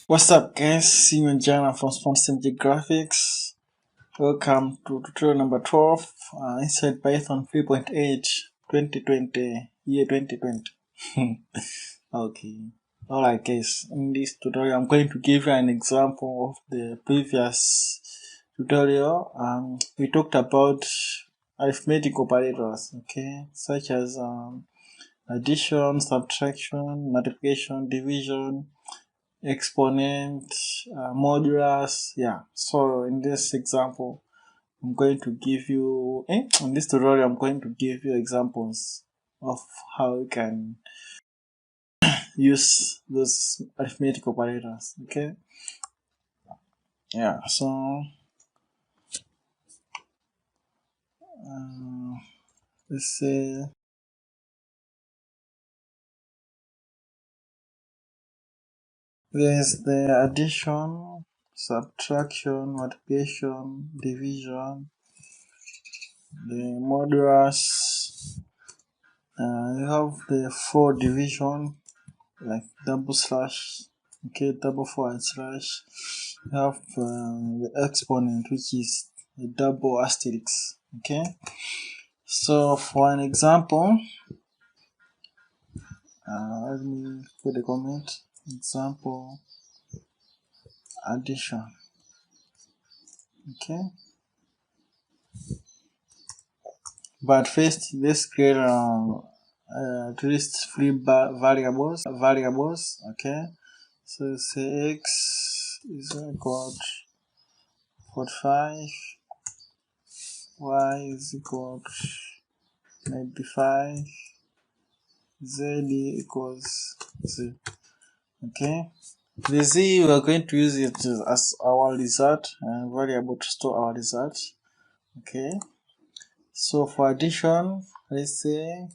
What's up guys, see you in Jana from SmartSimj Graphics. Welcome to tutorial number 12 inside Python 3.8 2020, year 2020. Okay, alright guys, in this tutorial I'm going to give you an example of the previous tutorial. We talked about arithmetic operators, okay, such as addition, subtraction, multiplication, division, exponent, modulus. Yeah, so in this example I'm going to give you in this tutorial I'm going to give you examples of how you can use those arithmetic operators. Okay, yeah, so let's say there's the addition, subtraction, multiplication, division, the modulus. You have the for division, like double slash, okay, double forward slash. You have the exponent, which is a double asterisk. Okay, so for an example, let me put a comment. Example addition. Okay, but first let's create at least three variables. Okay, so say x is equal to 45, y is equal to 95, z equals z. Okay, the z we are going to use it as our result and variable to store our result. Okay, so for addition, let's say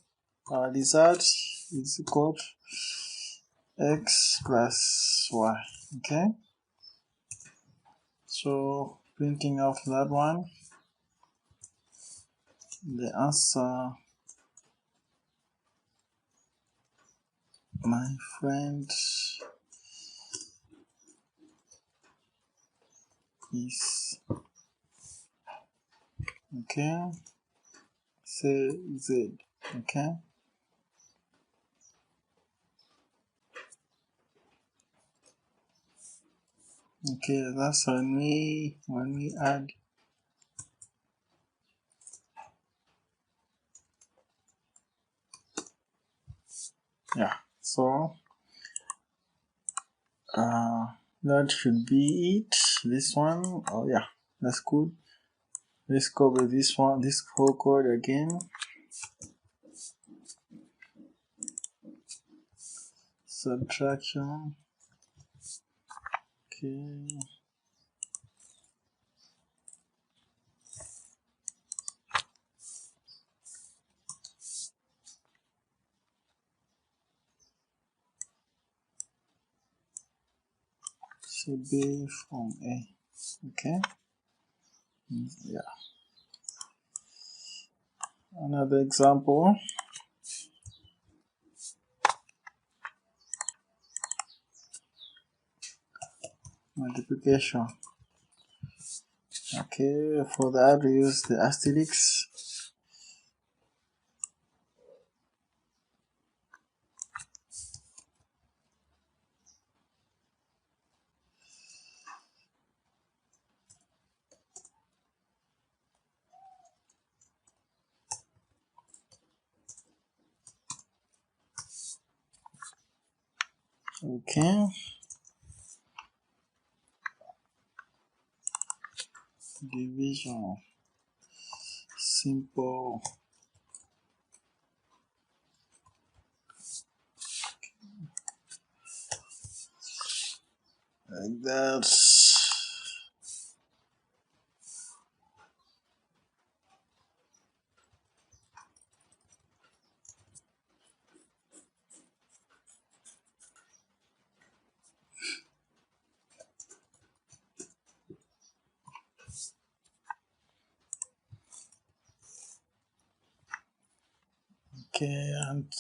our result is equal to x plus y. Okay, so printing out that one, the answer, my friend, is, okay, say z. Okay, okay, that's when we add yeah, so that should be it. This one, oh yeah, that's good. Let's go with this one, this whole code again. Subtraction. Okay, should be from A. Okay, yeah, another example. Multiplication. Okay, for that we use the asterisk. Okay, division, simple. Like that. Okay, and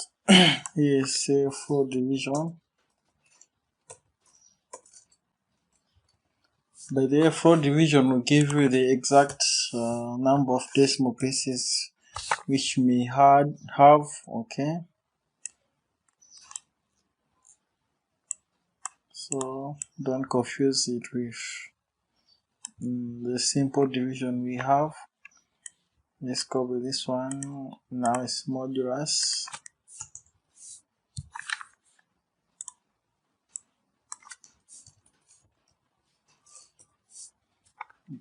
here is say for division. By the way, floor division will give you the exact number of decimal places which may have, okay. So don't confuse it with the simple division we have. Let's go with this one. Now it's modulus.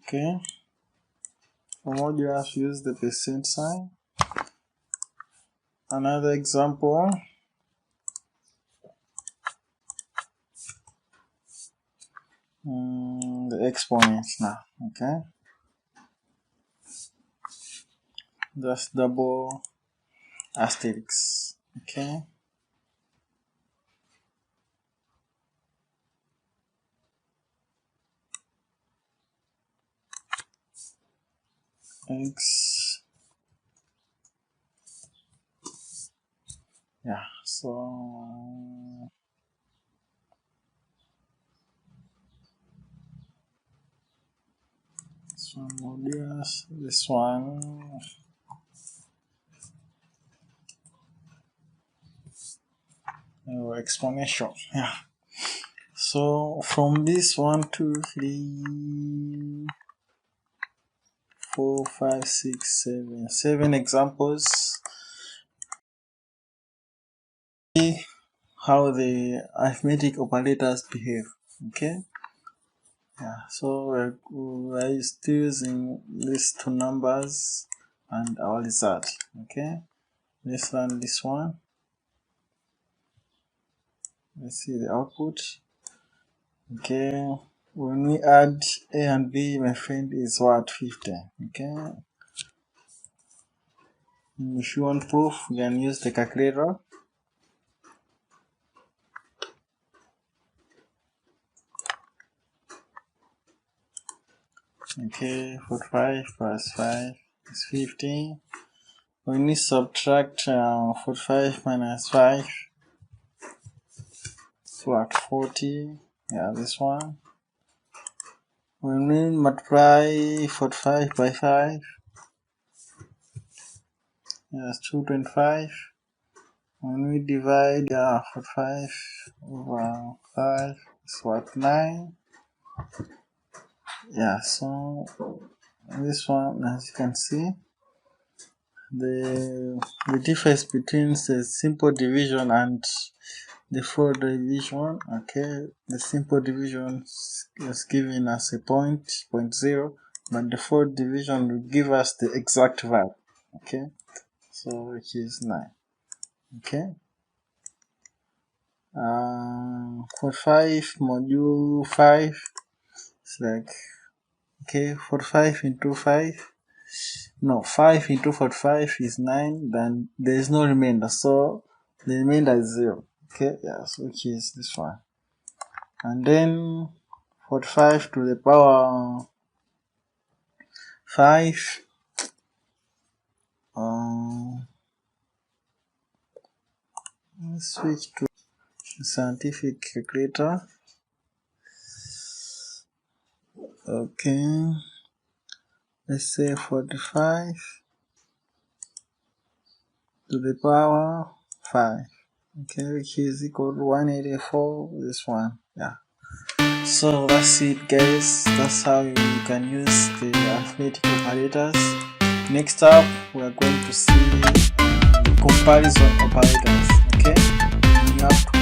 Okay. For modulus, use the percent sign. Another example. The exponents now. Okay. Just double asterisk. Okay. X. Yeah, so this one modulus, this one exponential. Yeah. So from this 1, 2, 3, 4, 5, 6, 7 examples. See how the arithmetic operators behave. Okay. Yeah. So we're still using these two numbers and our result. Okay. Let's run this one. Let's see the output. Okay. When we add A and B, my friend, is what? 50. Okay. If you want proof, you can use the calculator. Okay, 45 plus 5 is 50. When we subtract 45 minus 5, it's what? 40. Yeah, this one. When we multiply 45 by 5, yes, 225. When we divide 45 over 5, it's what? 9. Yeah, so this one, as you can see, the difference between the simple division and the floor division. Okay, the simple division is giving us a 0.0, but the floor division will give us the exact value. Okay, so which is 9. Okay, 45 module 5, it's like, okay, 45 into 5, no, 5 into 45 is 9, then there is no remainder, so the remainder is 0. Okay, yeah, so which is this one. And then 45 to the power 5, let's switch to scientific calculator. Okay, let's say 45 to the power 5. Okay, which is equal to 184. This one, yeah. So that's it, guys. That's how you can use the arithmetic operators. Next up, we are going to see comparison operators. Okay, you have to